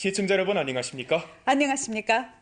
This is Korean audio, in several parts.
시청자 여러분 안녕하십니까? 안녕하십니까?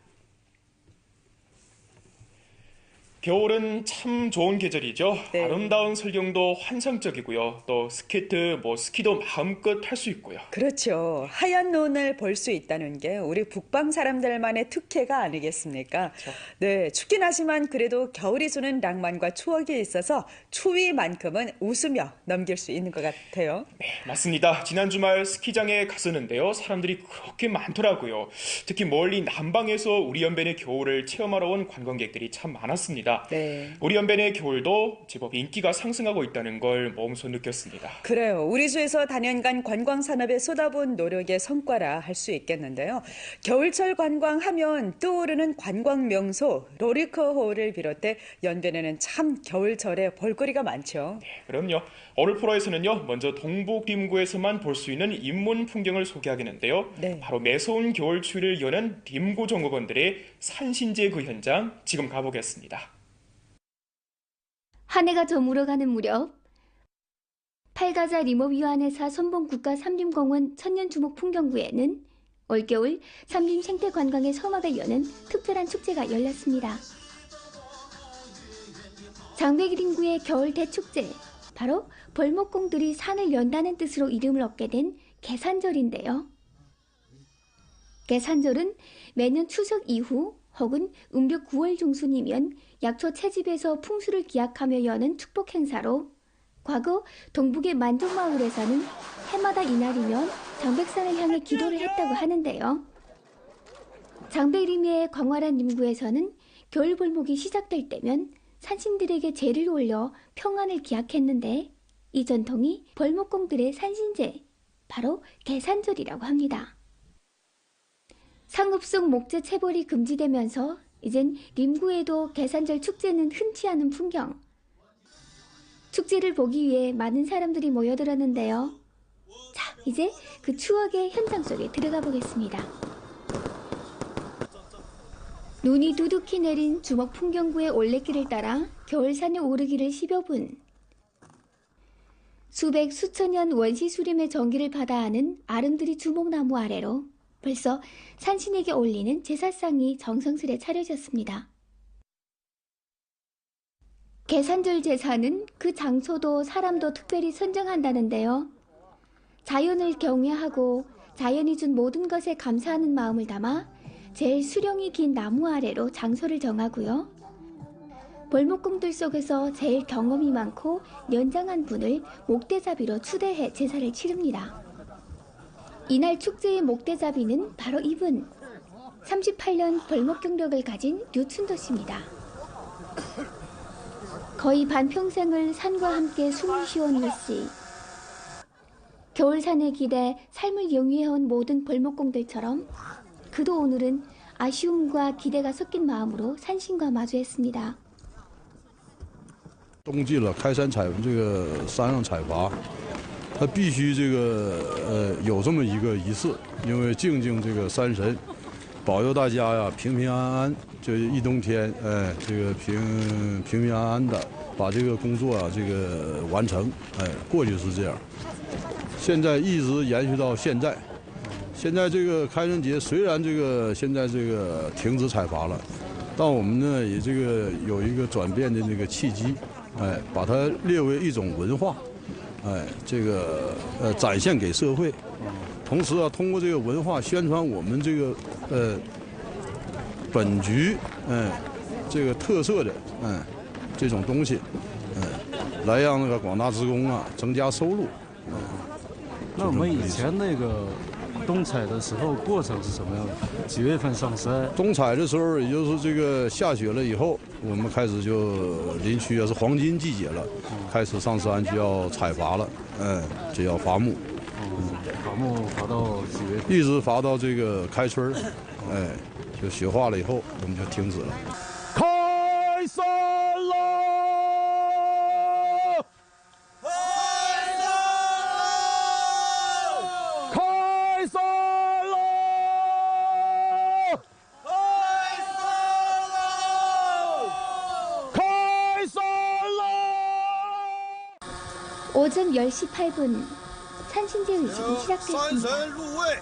겨울은 참 좋은 계절이죠. 네. 아름다운 설경도 환상적이고요. 또 스케이트, 스키도 마음껏 할 수 있고요. 그렇죠. 하얀 눈을 볼 수 있다는 게 우리 북방 사람들만의 특혜가 아니겠습니까? 그렇죠. 네, 춥긴 하지만 그래도 겨울이 주는 낭만과 추억이 있어서 추위만큼은 웃으며 넘길 수 있는 것 같아요. 네, 맞습니다. 지난 주말 스키장에 갔었는데요. 사람들이 그렇게 많더라고요. 특히 멀리 남방에서 우리 연변의 겨울을 체험하러 온 관광객들이 참 많았습니다. 네. 우리 연변의 겨울도 제법 인기가 상승하고 있다는 걸 몸소 느꼈습니다. 그래요. 우리 주에서 단연간 관광 산업에 쏟아부은 노력의 성과라 할 수 있겠는데요. 겨울철 관광하면 떠오르는 관광 명소 로리커호를 비롯해 연변에는 참 겨울철에 볼거리가 많죠. 네, 그럼요. 오늘 프로에서는요. 먼저 동북 림구에서만 볼 수 있는 인문 풍경을 소개하겠는데요. 네. 바로 매서운 겨울 추위를 여는 림구 종업원들의 산신제 그 현장 지금 가보겠습니다. 한 해가 저물어가는 무렵 팔가자 림업위원회사 선봉국가 삼림공원 천년주목 풍경구에는 올겨울 삼림 생태관광의 서막을 여는 특별한 축제가 열렸습니다. 장백림구의 겨울 대축제, 바로 벌목공들이 산을 연다는 뜻으로 이름을 얻게 된 개산절인데요. 개산절은 매년 추석 이후 혹은 음력 9월 중순이면 약초 채집에서 풍수를 기약하며 여는 축복 행사로 과거 동북의 만족마을에서는 해마다 이날이면 장백산을 향해 기도를 했다고 하는데요. 장백림의 광활한 림구에서는 겨울벌목이 시작될 때면 산신들에게 제를 올려 평안을 기약했는데 이 전통이 벌목공들의 산신제, 바로 개산절이라고 합니다. 상읍 속 목재 채벌이 금지되면서 이젠 림구에도 개산절 축제는 흔치 않은 풍경. 축제를 보기 위해 많은 사람들이 모여들었는데요. 자, 이제 그 추억의 현장 속에 들어가 보겠습니다. 눈이 두둑히 내린 주목 풍경구의 올레길을 따라 겨울산에 오르기를 10여 분. 수백 수천 년 원시 수림의 전기를 받아하는 아름드리 주목나무 아래로 벌써 산신에게 올리는 제사상이 정성스레 차려졌습니다. 개산절 제사는 그 장소도 사람도 특별히 선정한다는데요. 자연을 경외하고 자연이 준 모든 것에 감사하는 마음을 담아 제일 수령이 긴 나무 아래로 장소를 정하고요. 벌목공들 속에서 제일 경험이 많고 연장한 분을 목대자비로 추대해 제사를 치릅니다. 이날 축제의 목대자비는 바로 이분, 38년 벌목 경력을 가진 류춘도 씨입니다. 거의 반평생을 산과 함께 숨을 쉬어온 류 씨. 겨울산에 기대 삶을 영위해온 모든 벌목공들처럼 그도 오늘은 아쉬움과 기대가 섞인 마음으로 산신과 마주했습니다. 冬季了，开山采这个山上采伐，它必须有这么一个仪式，因为敬这个山神，保佑大家呀平平安安，就一冬天，这个平平安安的把这个工作啊完成，过去是这样，现在一直延续到现在。现在这个开山节虽然现在停止采伐了，但我们呢也有一个转变的契机。把它列为一种文化，展现给社会，同时啊，通过这个文化宣传我们本局，特色的，这种东西，来让广大职工啊增加收入。那我们以前冬采的时候过程是什么样的？几月份上山？冬采的时候，也就是下雪了以后，我们开始就林区是黄金季节了，开始上山就要采伐了，就要伐木。伐木伐到几月份？一直伐到开春，就雪化了以后，我们就停止了。开山了！오전 10시 8분 산신제 의식이 시작됐습니다. 山神入位，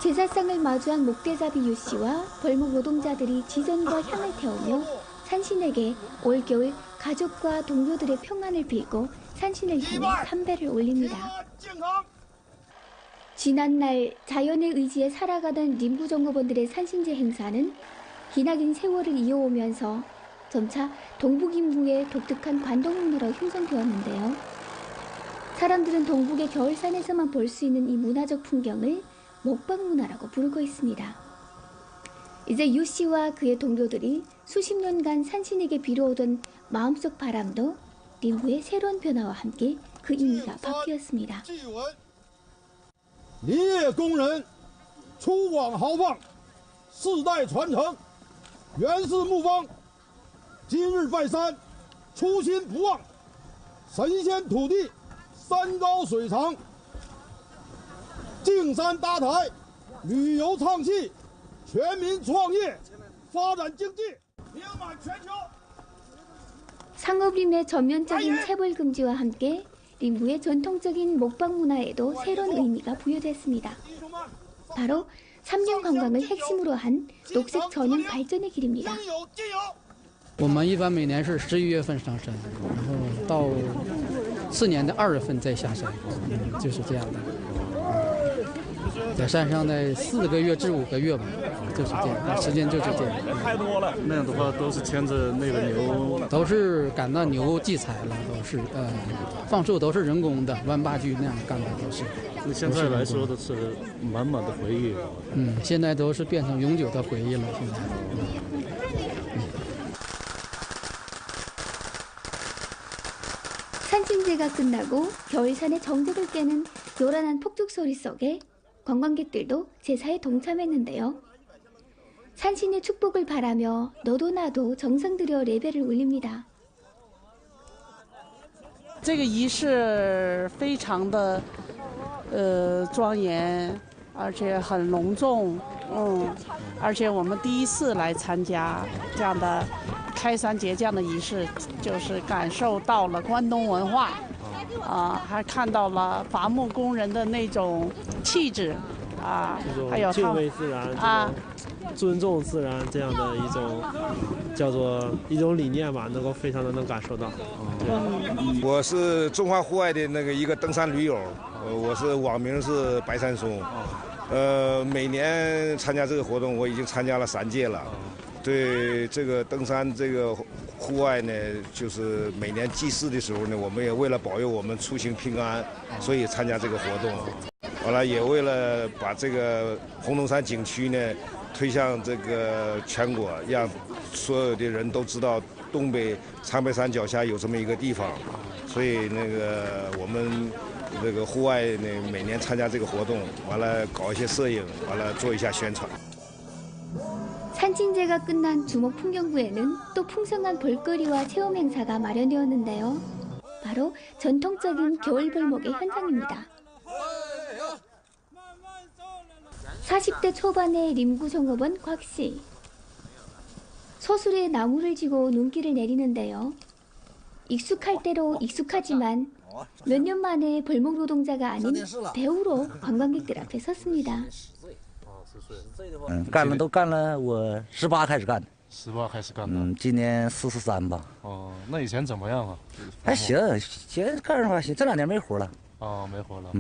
제사상을 마주한 목대잡이 유 씨와 벌목 노동자들이 지전과 향을 태우며 산신에게 올겨울 가족과 동료들의 평안을 빌고 산신을 향해 삼배를 올립니다. 지난날 자연의 의지에 살아가던 림부정거번들의 산신제 행사는 기나긴 세월을 이어오면서 점차 동북인부의 독특한 관동문화로 형성되었는데요. 사람들은 동북의 겨울산에서만 볼 수 있는 이 문화적 풍경을 먹방문화라고 부르고 있습니다. 이제 유 씨와 그의 동료들이 수십 년간 산신에게 빌어오던 마음속 바람도 림부의 새로운 변화와 함께 그 의미가 바뀌었습니다. 林业工人出广豪放，世代传承，原氏木方，今日拜山，初心不忘，神仙土地，山高水长，净山搭台，旅游畅气，全民创业，发展经济，名满全球。 상업림의 전면적인 체벌 금지와 함께 림부의 전통적인 먹방 문화에도 새로운 의미가 부여됐습니다. 바로 3년 관광을 핵심으로 한 녹색 전용 발전의 길입니다. 我们一般每年是11月份上山，然后到次年的2月份再下山，就是这样的。在山上的4个月至5个月吧，就是这样，时间就是这样。太多了，那样的话都是牵着那个牛，都是赶到牛祭采了，都是放牧都是人工的，18具那样干的都是。现在来说都是满满的回忆。现在都是变成永久的回忆了，现在。 산신제가 끝나고 겨울산의 정적을 깨는 요란한 폭죽 소리 속에 관광객들도 제사에 동참했는데요. 산신의 축복을 바라며 너도 나도 정성 들여 레벨을 올립니다. 这个仪式非常的庄严，而且很隆重，而且我们第一次来参加这样的开山节这样的仪式，就是感受到了关东文化，还看到了伐木工人的那种气质，还有敬畏自然，尊重自然这样的一种叫做一种理念吧，能够非常的能感受到。我是中华户外的那个一个登山驴友，我是网名是白山松，每年参加这个活动，我已经参加了3届了。对这个登山这个户外呢，就是每年祭祀的时候呢，我们也为了保佑我们出行平安，所以参加这个活动。完了，也为了把这个红洞山景区呢推向这个全国，让所有的人都知道东北长白山脚下有这么一个地方，所以那个我们这个户外呢每年参加这个活动，完了搞一些摄影，完了做一下宣传。 산신제가 끝난 주목풍경구에는 또 풍성한 볼거리와 체험 행사가 마련되었는데요. 바로 전통적인 겨울벌목의 현장입니다. 40대 초반의 림구정업원 곽씨. 서술에 나무를 지고 눈길을 내리는데요. 익숙할 대로 익숙하지만 몇 년 만에 벌목 노동자가 아닌 배우로 관광객들 앞에 섰습니다. 干了都干了，我18开始干的。18开始干的。今年43吧。哦，那以前怎么样啊？还行，现在干上还行，这2年没活了。哦，没活了。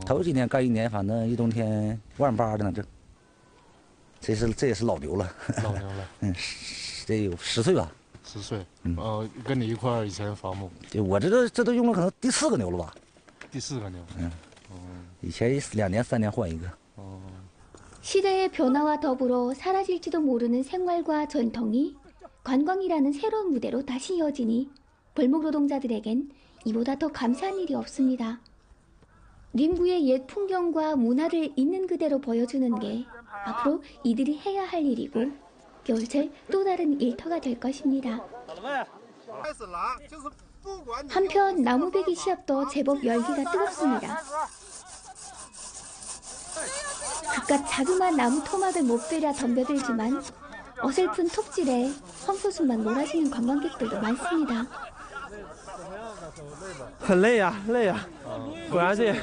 头几年干1年，反正一冬天18000的能挣。这也是老牛了。老牛了。得有10岁吧。10岁。跟你一块儿以前伐木。我这都用了可能第4个牛了吧。第4个牛。以前2年3年换一个。 시대의 변화와 더불어 사라질지도 모르는 생활과 전통이 관광이라는 새로운 무대로 다시 이어지니 벌목 노동자들에겐 이보다 더 감사한 일이 없습니다. 림구의 옛 풍경과 문화를 있는 그대로 보여주는 게 앞으로 이들이 해야 할 일이고 겨울철 또 다른 일터가 될 것입니다. 한편 나무배기 시합도 제법 열기가 뜨겁습니다. 그깟 자그마한 나무 토막을 못 베려 덤벼들지만 어설픈 톱질에 험소수만 몰아주는 관광객들도 많습니다. 很累呀，累呀，果然这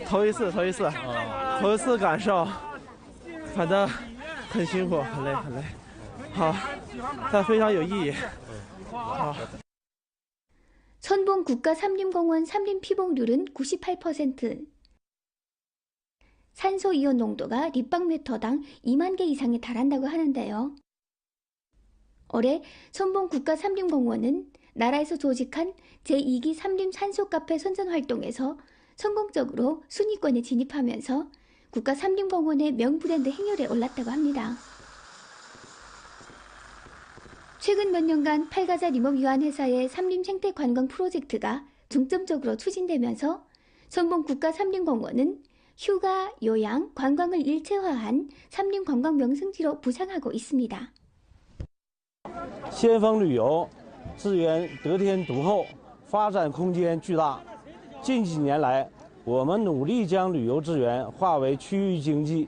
头一次感受，反正很辛苦，很累。好，但非常有意义。好。 천봉 국가삼림공원 삼림 피복률은 98%. 산소 이온 농도가立方메터당 2만 개 이상에 달한다고 하는데요. 올해 천봉 국가삼림공원은 나라에서 조직한 제2기 삼림 산소 카페 선전 활동에서 성공적으로 순위권에 진입하면서 국가삼림공원의 명브랜드 행렬에 올랐다고 합니다. 최근 몇 년간 8가자 림업유한회사의 삼림 생태 관광 프로젝트가 중점적으로 추진되면서 천봉 국가삼림공원은 휴가, 요양, 관광을 일체화한 삼림 관광 명승지로 부상하고 있습니다. 先锋旅游资源得天独厚，发展空间巨大。近几年来，我们努力将旅游资源化为区域经济，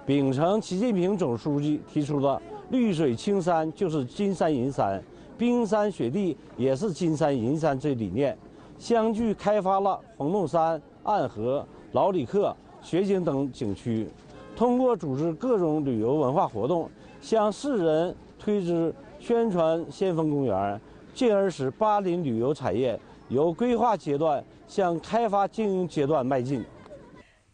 秉承习近平总书记提出的“绿水青山就是金山银山，冰山雪地也是金山银山”这理念，相继开发了红洞山、岸河、老里克、雪景等景区。通过组织各种旅游文化活动，向世人推知宣传先锋公园，进而使巴林旅游产业由规划阶段向开发经营阶段迈进。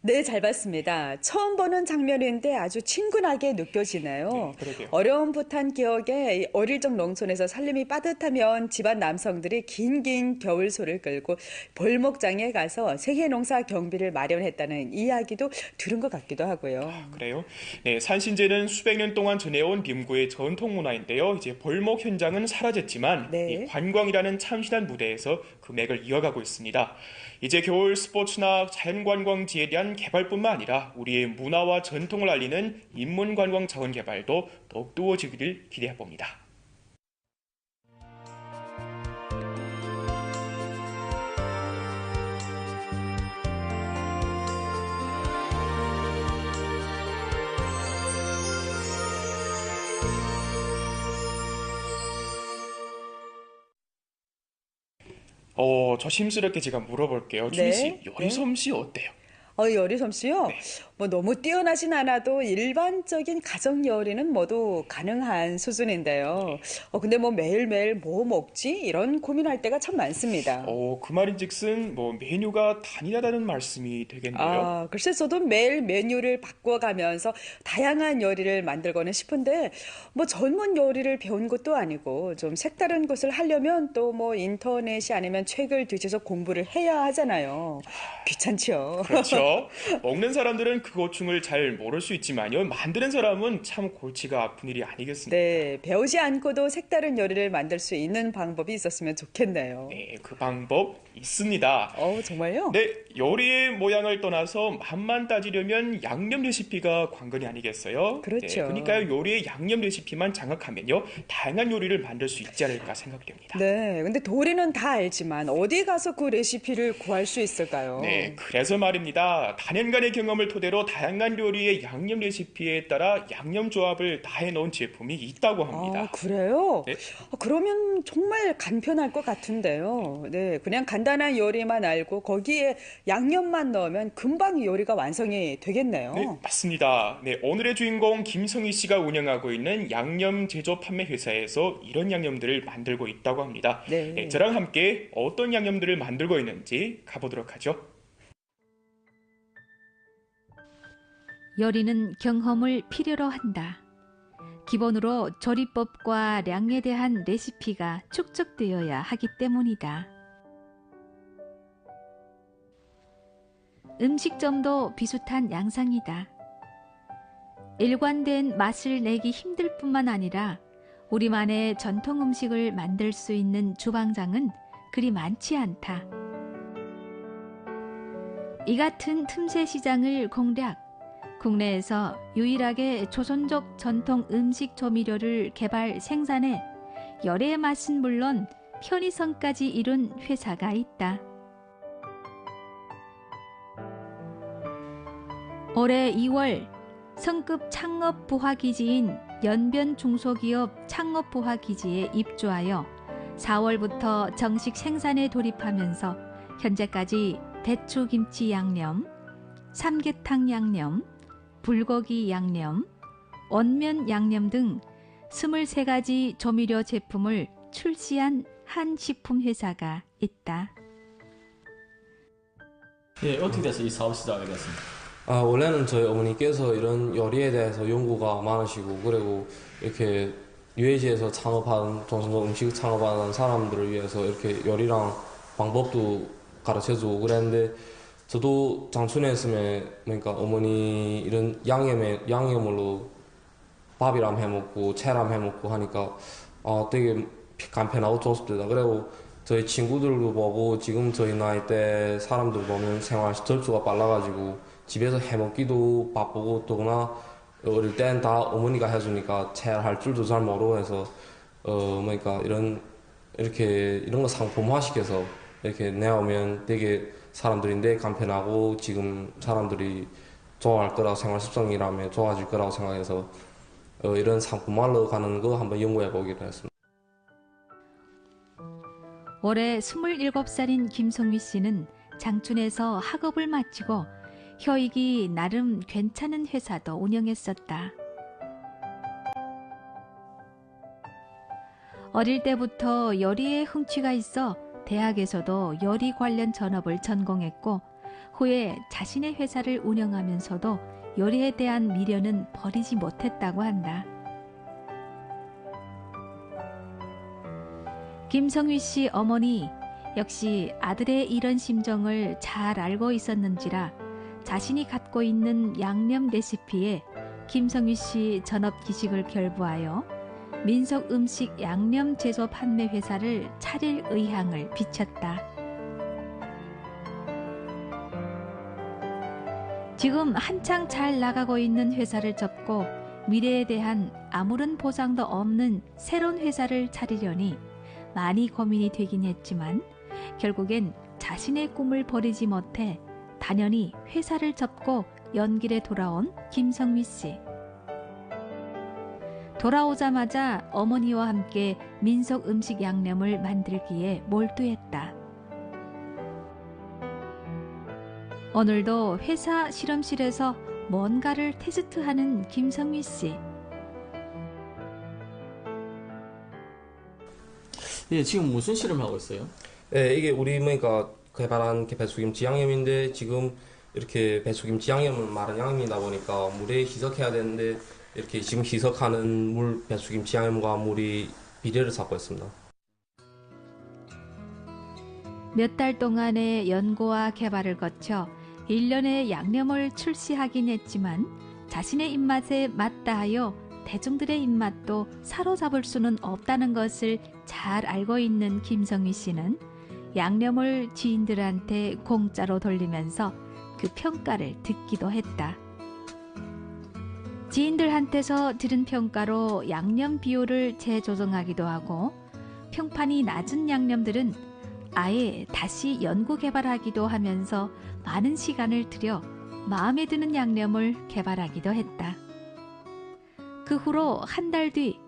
네, 잘 봤습니다. 처음 보는 장면인데 아주 친근하게 느껴지네요. 네, 그러게요. 어려움부탄 기억에 어릴 적 농촌에서 살림이 빠듯하면 집안 남성들이 긴긴 겨울소를 끌고 벌목장에 가서 세계농사 경비를 마련했다는 이야기도 들은 것 같기도 하고요. 그래요? 네, 산신제는 수백 년 동안 전해온 림구의 전통 문화인데요. 이제 벌목 현장은 사라졌지만 네. 이 관광이라는 참신한 무대에서 그 맥을 이어가고 있습니다. 이제 겨울 스포츠나 자연관광지에 대한 개발뿐만 아니라 우리의 문화와 전통을 알리는 인문관광 자원 개발도 더욱 뜨거워지기를 기대해봅니다. 조심스럽게 제가 물어볼게요. 주희 씨, 요리솜씨 어때요? 요리솜씨요? 네. 뭐 너무 뛰어나진 않아도 일반적인 가정 요리는 모두 가능한 수준인데요. 근데 뭐 매일매일 뭐 먹지? 이런 고민할 때가 참 많습니다. 그 말인즉슨 뭐 메뉴가 단일하다는 말씀이 되겠네요. 글쎄 저도 매일 메뉴를 바꿔가면서 다양한 요리를 만들고는 싶은데 뭐 전문 요리를 배운 것도 아니고 좀 색다른 것을 하려면 또 뭐 인터넷이 아니면 책을 뒤져서 공부를 해야 하잖아요. 귀찮죠. 그렇죠. 먹는 사람들은 그 고충을 잘 모를 수 있지만요. 만드는 사람은 참 골치가 아픈 일이 아니겠습니까? 네, 배우지 않고도 색다른 요리를 만들 수 있는 방법이 있었으면 좋겠네요. 네, 그 방법 있습니다. 정말요? 네, 요리의 모양을 떠나서 맛만 따지려면 양념 레시피가 관건이 아니겠어요? 그렇죠. 네, 그러니까 요리의 양념 레시피만 장악하면요. 다양한 요리를 만들 수 있지 않을까 생각이 됩니다. 네, 근데 도리는 다 알지만 어디 가서 그 레시피를 구할 수 있을까요? 네, 그래서 말입니다. 다년간의 경험을 토대로 다양한 요리의 양념 레시피에 따라 양념 조합을 다 해놓은 제품이 있다고 합니다. 그래요? 네. 그러면 정말 간편할 것 같은데요. 네, 그냥 간단한 요리만 알고 거기에 양념만 넣으면 금방 요리가 완성이 되겠네요. 네, 맞습니다. 네, 오늘의 주인공 김성희 씨가 운영하고 있는 양념 제조 판매 회사에서 이런 양념들을 만들고 있다고 합니다. 네. 저랑 함께 어떤 양념들을 만들고 있는지 가보도록 하죠. 요리는 경험을 필요로 한다. 기본으로 조리법과 량에 대한 레시피가 축적되어야 하기 때문이다. 음식점도 비슷한 양상이다. 일관된 맛을 내기 힘들 뿐만 아니라 우리만의 전통 음식을 만들 수 있는 주방장은 그리 많지 않다. 이 같은 틈새 시장을 공략, 국내에서 유일하게 조선족 전통 음식 조미료를 개발 생산해 열의 맛은 물론 편의성까지 이룬 회사가 있다. 올해 2월 성급 창업 부화기지인 연변 중소기업 창업 부화기지에 입주하여 4월부터 정식 생산에 돌입하면서 현재까지 배추김치 양념, 삼계탕 양념, 불고기 양념, 원면 양념 등 23가지 조미료 제품을 출시한 한 식품 회사가 있다. 예, 어떻게 돼서 이 사업 시작하게 됐습니까? 원래는 저희 어머니께서 이런 요리에 대해서 연구가 많으시고 그리고 이렇게 UAG에서 창업한 조선족 음식 창업하는 사람들을 위해서 이렇게 요리랑 방법도 가르쳐주고 그랬는데 저도 장춘에 그러니까 어머니 이런 양념으로 밥이랑 해먹고 채랑 해먹고 하니까 되게 간편하고 좋습니다. 그리고 저희 친구들도 보고 지금 저희 나이 때 사람들 보면 생활 접수가 빨라가지고 집에서 해먹기도 바쁘고 더구나 어릴 땐 다 어머니가 해주니까 할 줄도 잘 모르고 해서 그러니까 이런 거 상품화시켜서 이렇게 내오면 되게 사람들인데 간편하고 지금 사람들이 좋아할 거라고 생활 습성이라면 좋아질 거라고 생각해서 이런 상품화로 가는 거 한번 연구해 보기로 했습니다. 올해 27살인 김성휘 씨는 장춘에서 학업을 마치고 효익이 나름 괜찮은 회사도 운영했었다. 어릴 때부터 요리에 흥취가 있어 대학에서도 요리 관련 전업을 전공했고 후에 자신의 회사를 운영하면서도 요리에 대한 미련은 버리지 못했다고 한다. 김성휘 씨 어머니 역시 아들의 이런 심정을 잘 알고 있었는지라 자신이 갖고 있는 양념 레시피에 김성휘 씨 전업 기식을 결부하여 민속 음식 양념 제조 판매 회사를 차릴 의향을 비쳤다. 지금 한창 잘 나가고 있는 회사를 접고 미래에 대한 아무런 보장도 없는 새로운 회사를 차리려니 많이 고민이 되긴 했지만 결국엔 자신의 꿈을 버리지 못해 단연히 회사를 접고 연길에 돌아온 김성휘 씨. 돌아오자마자 어머니와 함께 민속 음식 양념을 만들기에 몰두했다. 오늘도 회사 실험실에서 뭔가를 테스트하는 김성휘 씨. 예, 지금 무슨 실험을 하고 있어요? 네, 이게 우리 그러니까 개발한 배추김치 양념인데 지금 이렇게 배추김치 양념은 마른 양념이다 보니까 물에 희석해야 되는데 이렇게 지금 희석하는 물 배추김치 양념과 물이 비례를 잡고 있습니다. 몇 달 동안의 연구와 개발을 거쳐 1년의 양념을 출시하긴 했지만 자신의 입맛에 맞다 하여 대중들의 입맛도 사로잡을 수는 없다는 것을 잘 알고 있는 김성휘 씨는 양념을 지인들한테 공짜로 돌리면서 그 평가를 듣기도 했다. 지인들한테서 들은 평가로 양념 비율을 재조정하기도 하고 평판이 낮은 양념들은 아예 다시 연구 개발하기도 하면서 많은 시간을 들여 마음에 드는 양념을 개발하기도 했다. 그 후로 한 달 뒤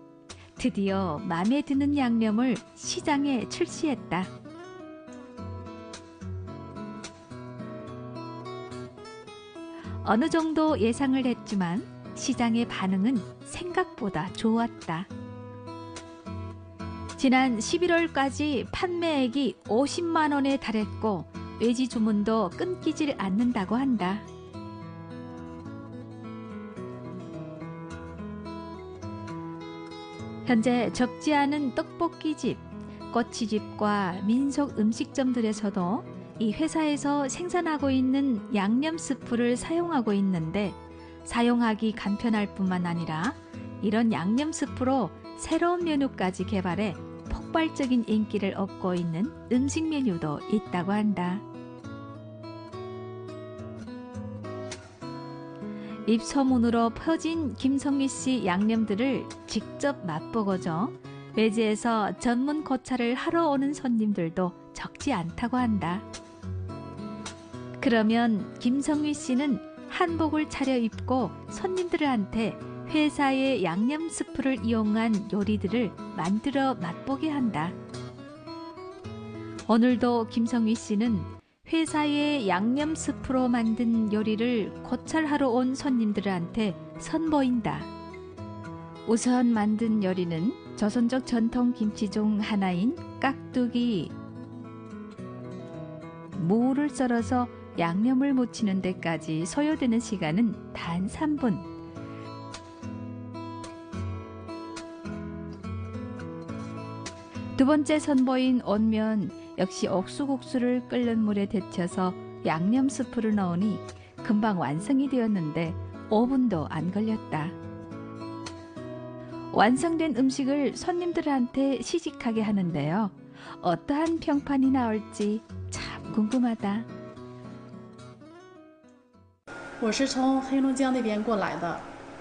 드디어 마음에 드는 양념을 시장에 출시했다. 어느 정도 예상을 했지만 시장의 반응은 생각보다 좋았다. 지난 11월까지 판매액이 50만 원에 달했고 외지 주문도 끊기질 않는다고 한다. 현재 적지 않은 떡볶이집, 꼬치집과 민속 음식점들에서도 이 회사에서 생산하고 있는 양념 스프를 사용하고 있는데 사용하기 간편할 뿐만 아니라 이런 양념 스프로 새로운 메뉴까지 개발해 폭발적인 인기를 얻고 있는 음식 메뉴도 있다고 한다. 입소문으로 퍼진 김성휘 씨 양념들을 직접 맛보고죠. 외지에서 전문 고찰을 하러 오는 손님들도 적지 않다고 한다. 그러면 김성휘 씨는 한복을 차려입고 손님들한테 회사의 양념 스프를 이용한 요리들을 만들어 맛보게 한다. 오늘도 김성휘 씨는 회사의 양념 스프로 만든 요리를 고찰하러 온 손님들한테 선보인다. 우선 만든 요리는 조선족 전통 김치 중 하나인 깍두기. 무를 썰어서 양념을 묻히는 데까지 소요되는 시간은 단 3분. 두 번째 선보인 온면 역시 옥수국수를 끓는 물에 데쳐서 양념 스프를 넣으니 금방 완성이 되었는데 5분도 안 걸렸다. 완성된 음식을 손님들한테 시식하게 하는데요. 어떠한 평판이 나올지 참 궁금하다. 我是从黑龙江那边过来的，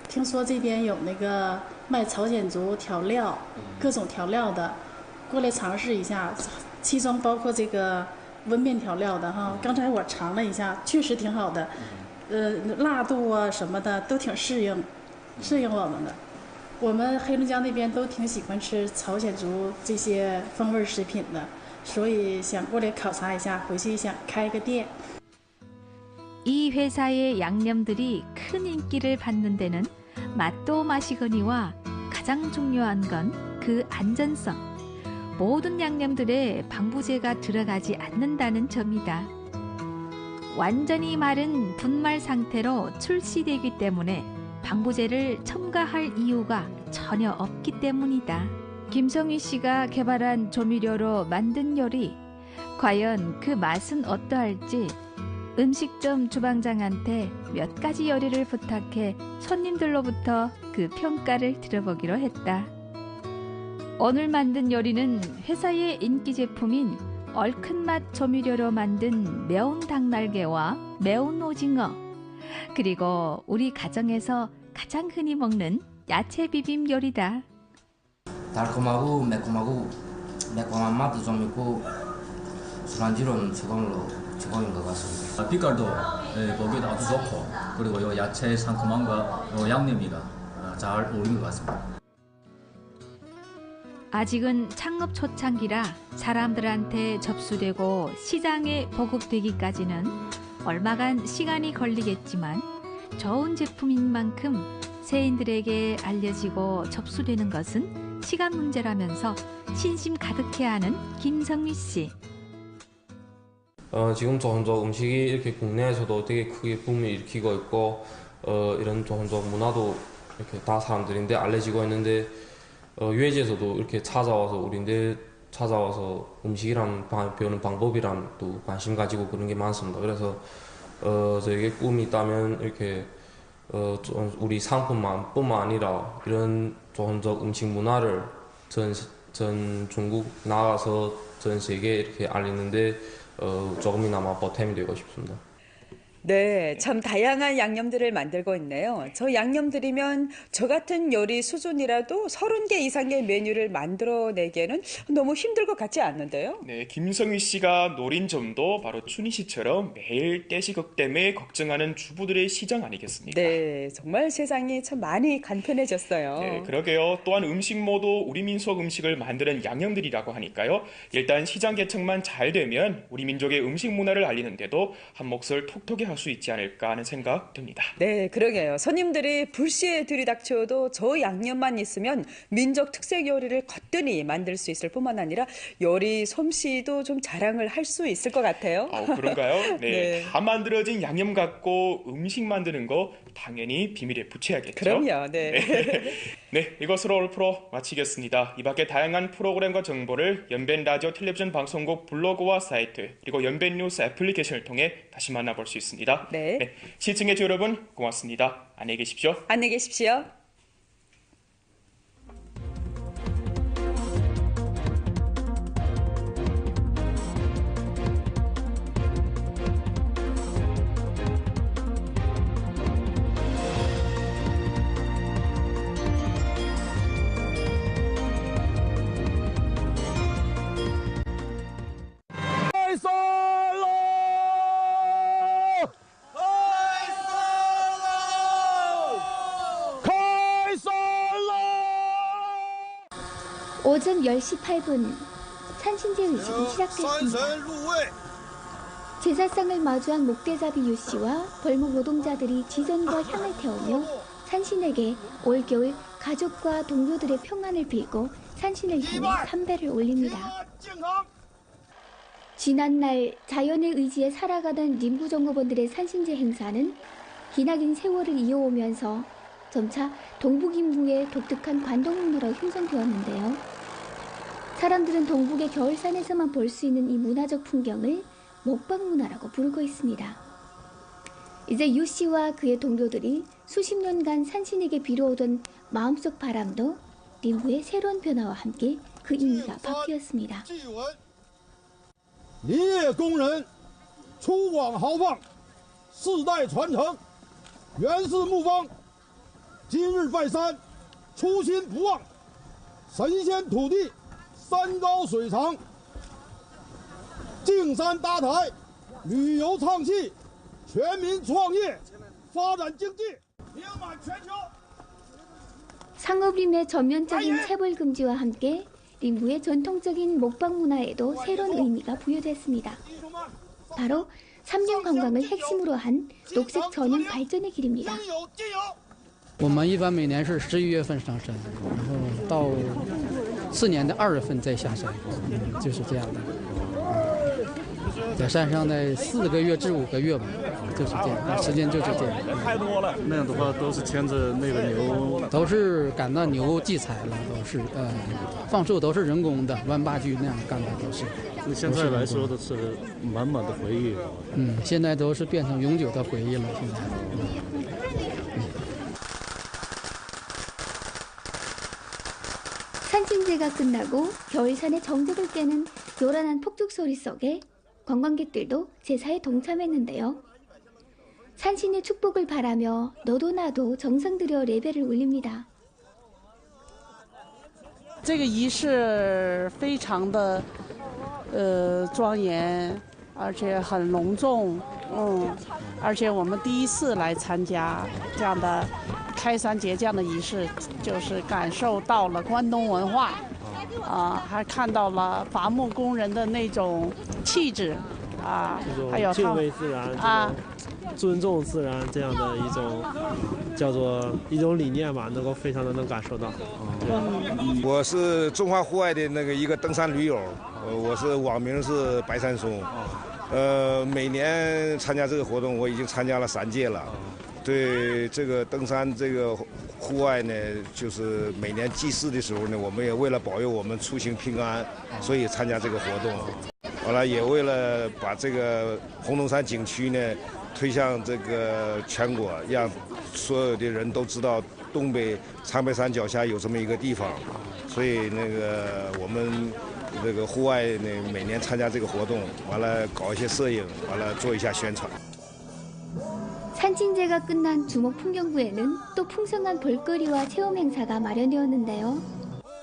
听说这边有那个卖朝鲜族调料，各种调料的，过来尝试一下，其中包括这个温面调料的哈。刚才我尝了一下，确实挺好的，辣度啊什么的都挺适应我们的。我们黑龙江那边都挺喜欢吃朝鲜族这些风味食品的，所以想过来考察一下，回去想开个店。 이 회사의 양념들이 큰 인기를 받는 데는 맛도 맛이거니와 가장 중요한 건 그 안전성. 모든 양념들에 방부제가 들어가지 않는다는 점이다. 완전히 마른 분말 상태로 출시되기 때문에 방부제를 첨가할 이유가 전혀 없기 때문이다. 김성희 씨가 개발한 조미료로 만든 요리. 과연 그 맛은 어떠할지 음식점 주방장한테 몇 가지 요리를 부탁해 손님들로부터 그 평가를 들어보기로 했다. 오늘 만든 요리는 회사의 인기 제품인 얼큰맛 조미료로 만든 매운 닭날개와 매운 오징어, 그리고 우리 가정에서 가장 흔히 먹는 야채 비빔 요리다. 달콤하고 매콤하고 매콤한 맛도 좀 있고 술안주로는 최고인 것 같습니다. 빛깔도 보기에도 아주 좋고 그리고 요 야채의 상큼함과 요 양념이가 잘 어울리는 것 같습니다. 아직은 창업 초창기라 사람들한테 접수되고 시장에 보급되기까지는 얼마간 시간이 걸리겠지만 좋은 제품인 만큼 세인들에게 알려지고 접수되는 것은 시간 문제라면서 신심 가득해하는 김성미 씨. 지금 조선족 음식이 이렇게 국내에서도 되게 크게 붐을 일으키고 있고 이런 조선족 문화도 이렇게 다 사람들인데 알려지고 있는데 유해지에서도 이렇게 찾아와서 음식이란 배우는 방법이란 또 관심 가지고 그런 게 많습니다. 그래서 저에게 꿈이 있다면 이렇게 우리 상품뿐만 아니라 이런 조선족 음식 문화를 전 중국 나가서 전 세계에 이렇게 알리는데 조금이나마 보탬이 되고 싶습니다. 네, 참 다양한 양념들을 만들고 있네요. 저 양념들이면 저 같은 요리 수준이라도 30개 이상의 메뉴를 만들어내기에는 너무 힘들 것 같지 않는데요? 네, 김성희 씨가 노린 점도 바로 춘희 씨처럼 매일 떼시극 때문에 걱정하는 주부들의 시장 아니겠습니까? 네, 정말 세상이 참 많이 간편해졌어요. 네, 그러게요. 또한 음식모도 우리 민속 음식을 만드는 양념들이라고 하니까요. 일단 시장 개척만 잘 되면 우리 민족의 음식 문화를 알리는데도 한 몫을 톡톡히 할 수 있지 않을까 하는 생각 듭니다. 네, 그러게요. 손님들이 불시에 들이닥쳐도 저 양념만 있으면 민족 특색 요리를 거뜬히 만들 수 있을 뿐만 아니라 요리 솜씨도 좀 자랑을 할 수 있을 것 같아요. 그런가요? 네, 네. 다 만들어진 양념 갖고 음식 만드는 거 당연히 비밀에 붙여야겠죠. 그럼요. 네. 네, 이것으로 올 프로 마치겠습니다. 이 밖에 다양한 프로그램과 정보를 연변 라디오 텔레비전 방송국 블로그와 사이트 그리고 연변 뉴스 애플리케이션을 통해 다시 만나볼 수 있습니다. 네. 시청해주신 여러분 고맙습니다. 안녕히 계십시오. 안녕히 계십시오. 오전 10시 8분 산신제 의식이 시작됐습니다. 제사상을 마주한 목대잡이 유 씨와 벌목 노동자들이 지전과 향을 태우며 산신에게 올겨울 가족과 동료들의 평안을 빌고 산신을 향해 삼배를 올립니다. 지난날 자연의 의지에 살아가던 림구정거번들의 산신제 행사는 기나긴 세월을 이어오면서 점차 동북인구의 독특한 관동문화로 형성되었는데요. 사람들은 동북의 겨울산에서만 볼 수 있는 이 문화적 풍경을 먹방문화라고 부르고 있습니다. 이제 유 씨와 그의 동료들이 수십 년간 산신에게 빌어오던 마음속 바람도 림구의 새로운 변화와 함께 그 의미가 바뀌었습니다. 林业工人出广豪放，世代传承，原氏木方。今日拜山，初心不忘，神仙土地，山高水长，净山搭台，旅游唱戏，全民创业，发展经济，名满全球。 상업림의 전면적인 체벌 금지와 함께 림구의 전통적인 먹방 문화에도 새로운 의미가 부여됐습니다. 바로 3년 관광을 핵심으로 한 녹색 전용 발전의 길입니다. 我们一般每年是11月份上山，然后到次年的2月份再下山，就是这样的。在山上的4个月至5个月吧，就是这样，时间就是这样。太多了，那样的话都是牵着那个牛，都是赶到牛祭采了，都是放牧都是人工的，弯八锯那样干的都是。现在来说都是满满的回忆。现在都是变成永久的回忆了，现在。 산신제가 끝나고 겨울산의 정적을 깨는 요란한 폭죽 소리 속에 관광객들도 제사에 동참했는데요. 산신의 축복을 바라며 너도 나도 정성 들여 레벨을 올립니다. 这个仪式非常的庄严，而且很隆重，而且我们第一次来参加这样的开山节这样的仪式，就是感受到了关东文化，还看到了伐木工人的那种气质，还有敬畏自然，尊重自然这样的一种叫做一种理念吧，能够非常的能感受到。我是中华户外的那个一个登山驴友，我是网名是白山松，每年参加这个活动，我已经参加了3届了。 对这个登山这个户外呢，就是每年祭祀的时候呢，我们也为了保佑我们出行平安，所以参加这个活动。完了，也为了把这个红洞山景区呢推向这个全国，让所有的人都知道东北长白山脚下有这么一个地方。所以那个我们这个户外呢，每年参加这个活动，完了搞一些摄影，完了做一下宣传。 산신제가 끝난 주목 풍경구에는 또 풍성한 볼거리와 체험 행사가 마련되었는데요.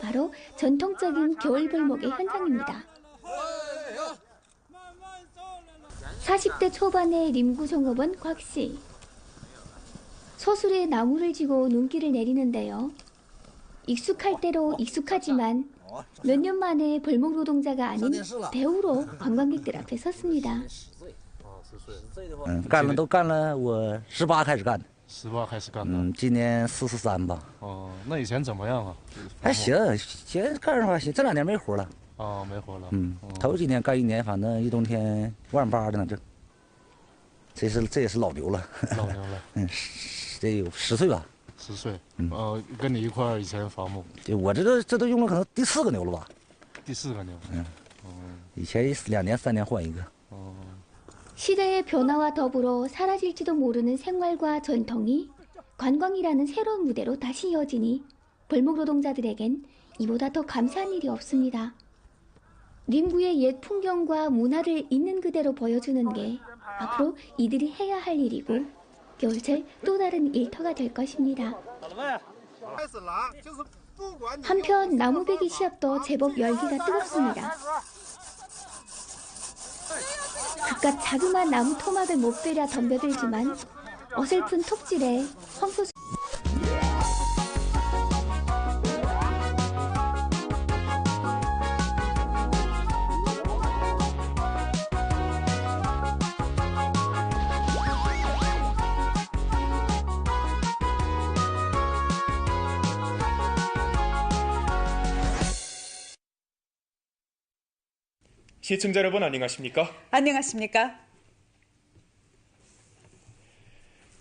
바로 전통적인 겨울벌목의 현장입니다. 40대 초반의 림구정업원 곽씨. 서술에 나무를 쥐고 눈길을 내리는데요. 익숙할 대로 익숙하지만 몇 년 만에 벌목 노동자가 아닌 배우로 관광객들 앞에 섰습니다. 干了都干了，我18开始干的。18开始干的。今年43吧。哦，那以前怎么样啊？还行，现在干上还行，这2年没活了。哦，没活了。头几年干1年，反正一冬天18000的能挣。这也是老牛了。老牛了。这有10岁吧。10岁。跟你一块儿以前伐木。我这都用了可能第4个牛了吧。第4个牛。以前2年3年换一个。 시대의 변화와 더불어 사라질지도 모르는 생활과 전통이 관광이라는 새로운 무대로 다시 이어지니 벌목 노동자들에겐 이보다 더 감사한 일이 없습니다. 림구의 옛 풍경과 문화를 있는 그대로 보여주는 게 앞으로 이들이 해야 할 일이고 겨울철 또 다른 일터가 될 것입니다. 한편 나무배기 시합도 제법 열기가 뜨겁습니다. 그깟 자그마한 나무 토막을 못 베려 덤벼들지만 어설픈 톱질에 황소 시청자 여러분 안녕하십니까? 안녕하십니까?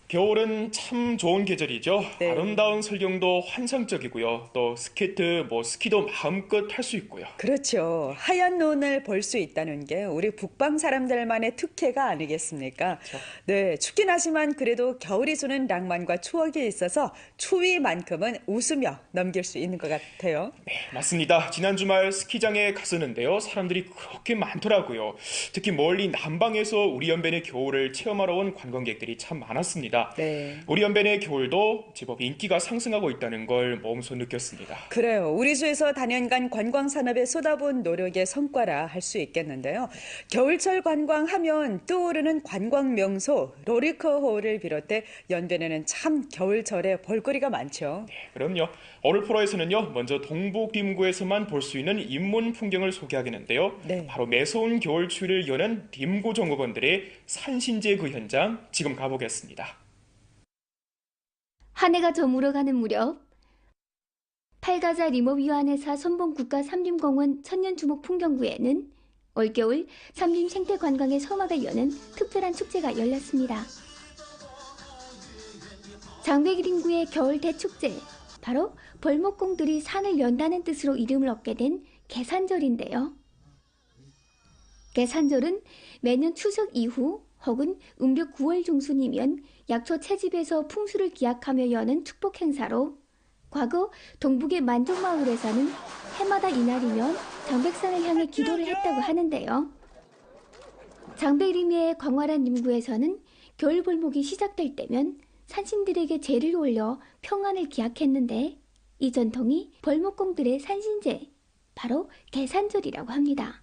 겨울은 참 좋은 계절이죠. 네. 아름다운 설경도 환상적이고요. 또 스케이트, 스키도 마음껏 할 수 있고요. 그렇죠. 하얀 눈을 볼 수 있다는 게 우리 북방 사람들만의 특혜가 아니겠습니까? 그렇죠. 네, 춥긴 하지만 그래도 겨울이 주는 낭만과 추억이 있어서 추위만큼은 웃으며 넘길 수 있는 것 같아요. 네, 맞습니다. 지난 주말 스키장에 갔었는데요. 사람들이 그렇게 많더라고요. 특히 멀리 남방에서 우리 연변의 겨울을 체험하러 온 관광객들이 참 많았습니다. 네. 우리 연변의 겨울도 제법 인기가 상승하고 있다는 걸 몸소 느꼈습니다. 그래요. 우리 주에서 단연간 관광 산업에 쏟아부은 노력의 성과라 할 수 있겠는데요. 겨울철 관광하면 떠오르는 관광 명소 로리커호를 비롯해 연변에는 참 겨울철에 볼거리가 많죠. 네, 그럼요. 오늘 프로에서는요. 먼저 동북 림구에서만 볼 수 있는 인문 풍경을 소개하겠는데요. 네. 바로 매서운 겨울 추위를 여는 림구 정거건들의 산신제 그 현장 지금 가보겠습니다. 한 해가 저물어가는 무렵 팔가자 리모위안회사 선봉국가삼림공원 천년주목 풍경구에는 올겨울 삼림 생태관광의 서막을 여는 특별한 축제가 열렸습니다. 장백림구의 겨울 대축제, 바로 벌목공들이 산을 연다는 뜻으로 이름을 얻게 된 개산절인데요. 개산절은 매년 추석 이후 혹은 음력 9월 중순이면 약초 채집에서 풍수를 기약하며 여는 축복 행사로 과거 동북의 만족마을에서는 해마다 이날이면 장백산을 향해 기도를 했다고 하는데요. 장백림의 광활한 림구에서는 겨울볼목이 시작될 때면 산신들에게 제를 올려 평안을 기약했는데 이 전통이 벌목공들의 산신제, 바로 개산절이라고 합니다.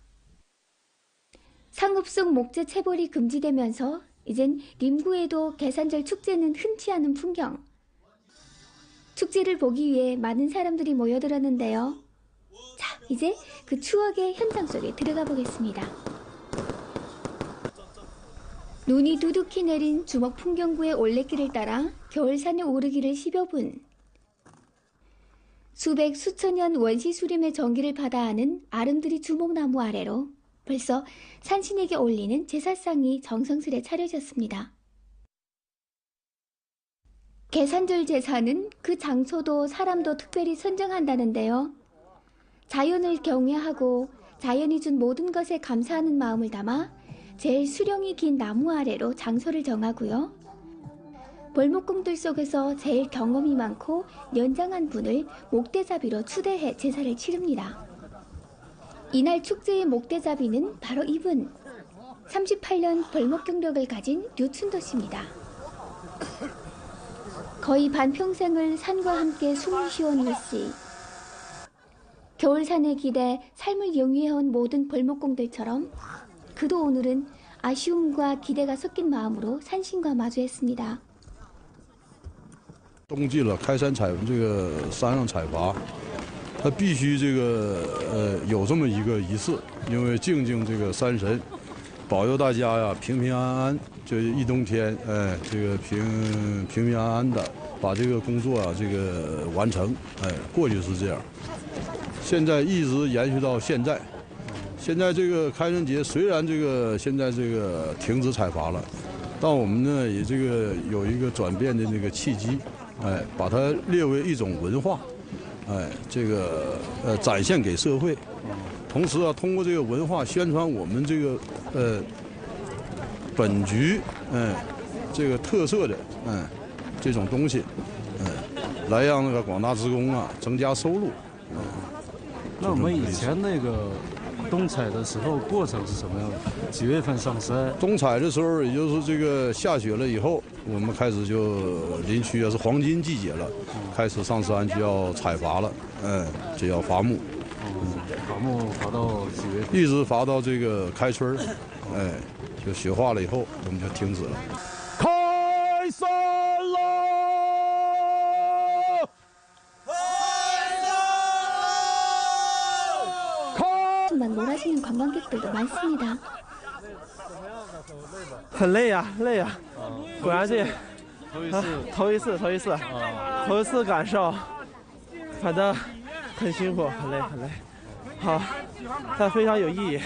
상읍 속 목재 채벌이 금지되면서 이젠 림구에도 개산절 축제는 흔치 않은 풍경. 축제를 보기 위해 많은 사람들이 모여들었는데요. 자, 이제 그 추억의 현장 속에 들어가 보겠습니다. 눈이 두둑히 내린 주먹 풍경구의 올레길을 따라 겨울산에 오르기를 10여 분. 수백 수천 년 원시수림의 전기를 받아 하는 아름드리 주목나무 아래로 벌써 산신에게 올리는 제사상이 정성스레 차려졌습니다. 개산절 제사는 그 장소도 사람도 특별히 선정한다는데요. 자연을 경외하고 자연이 준 모든 것에 감사하는 마음을 담아 제일 수령이 긴 나무 아래로 장소를 정하고요. 벌목공들 속에서 제일 경험이 많고 연장한 분을 목대잡이로 추대해 제사를 치릅니다. 이날 축제의 목대잡이는 바로 이분, 38년 벌목 경력을 가진 류춘도 씨입니다. 거의 반평생을 산과 함께 숨을 쉬어온 류 씨. 겨울산에 기대 삶을 영위해온 모든 벌목공들처럼 그도 오늘은 아쉬움과 기대가 섞인 마음으로 산신과 마주했습니다. 冬季了，开山采这个山上采伐，它必须有这么一个仪式，因为敬这个山神，保佑大家呀平平安安，就一冬天，这个平平安安的把这个工作啊完成，过去是这样，现在一直延续到现在。现在这个开山节虽然现在停止采伐了，但我们呢也有一个转变的那个契机。把它列为一种文化，展现给社会，同时啊，通过这个文化宣传我们本局，特色的，这种东西，来让那个广大职工啊增加收入。那我们以前冬采的时候过程是什么样的？几月份上山？冬采的时候，也就是下雪了以后，我们开始就林区啊是黄金季节了，开始上山就要采伐了，就要伐木。伐木伐到几月？一直伐到开春，就雪化了以后，我们就停止了。开山了！ 놀아주는 관광객들도 많습니다. 很累呀，累呀，果然是头一次感受，反正很辛苦，很累。好，但非常有意义。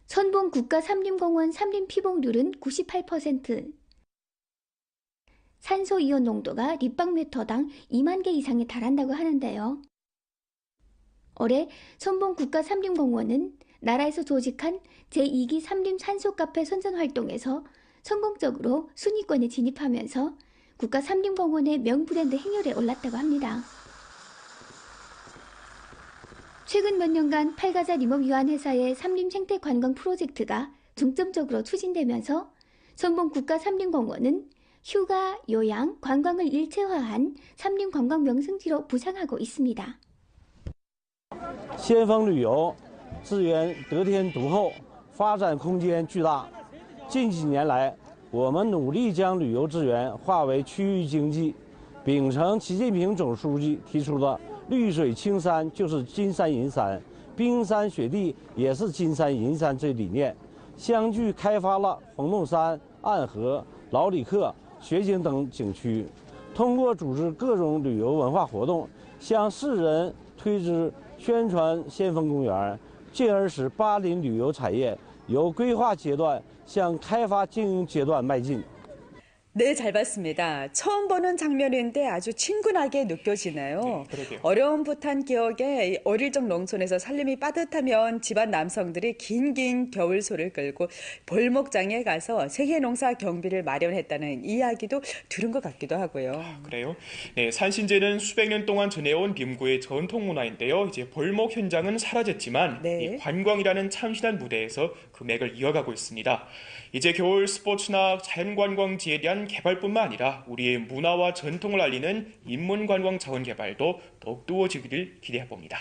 선봉 국가삼림공원 삼림피복률은 98%, 산소이온 농도가立方메터당 2만 개 이상에 달한다고 하는데요. 올해 선봉 국가삼림공원은 나라에서 조직한 제2기 삼림 산소카페 선전 활동에서 성공적으로 순위권에 진입하면서 국가삼림공원의 명브랜드 행렬에 올랐다고 합니다. 최근 몇 년간 8가자 림업유한회사의 삼림 생태 관광 프로젝트가 중점적으로 추진되면서 선봉 국가삼림공원은 휴가, 요양, 관광을 일체화한 삼림 관광 명승지로 부상하고 있습니다. 先锋旅游资源得天独厚，发展空间巨大。近几年来，我们努力将旅游资源化为区域经济，秉承习近平总书记提出的“绿水青山就是金山银山，冰山雪地也是金山银山”这理念，相继开发了冯洞山、岸河、老里克、雪景等景区。通过组织各种旅游文化活动，向世人推知宣传先锋公园，进而使巴林旅游产业由规划阶段向开发经营阶段迈进。 네, 잘 봤습니다. 처음 보는 장면인데 아주 친근하게 느껴지네요. 어려운 부탄 기억에 어릴 적 농촌에서 살림이 빠듯하면 집안 남성들이 긴긴 겨울소를 끌고 볼목장에 가서 세계농사 경비를 마련했다는 이야기도 들은 것 같기도 하고요. 그래요? 네, 산신제는 수백 년 동안 전해온 림구의 전통 문화인데요. 이제 볼목 현장은 사라졌지만 이 관광이라는 참신한 무대에서 그 맥을 이어가고 있습니다. 이제 겨울 스포츠나 자연관광지에 대한 개발뿐만 아니라 우리의 문화와 전통을 알리는 인문관광 자원 개발도 더욱 뜨거워지기를 기대해봅니다.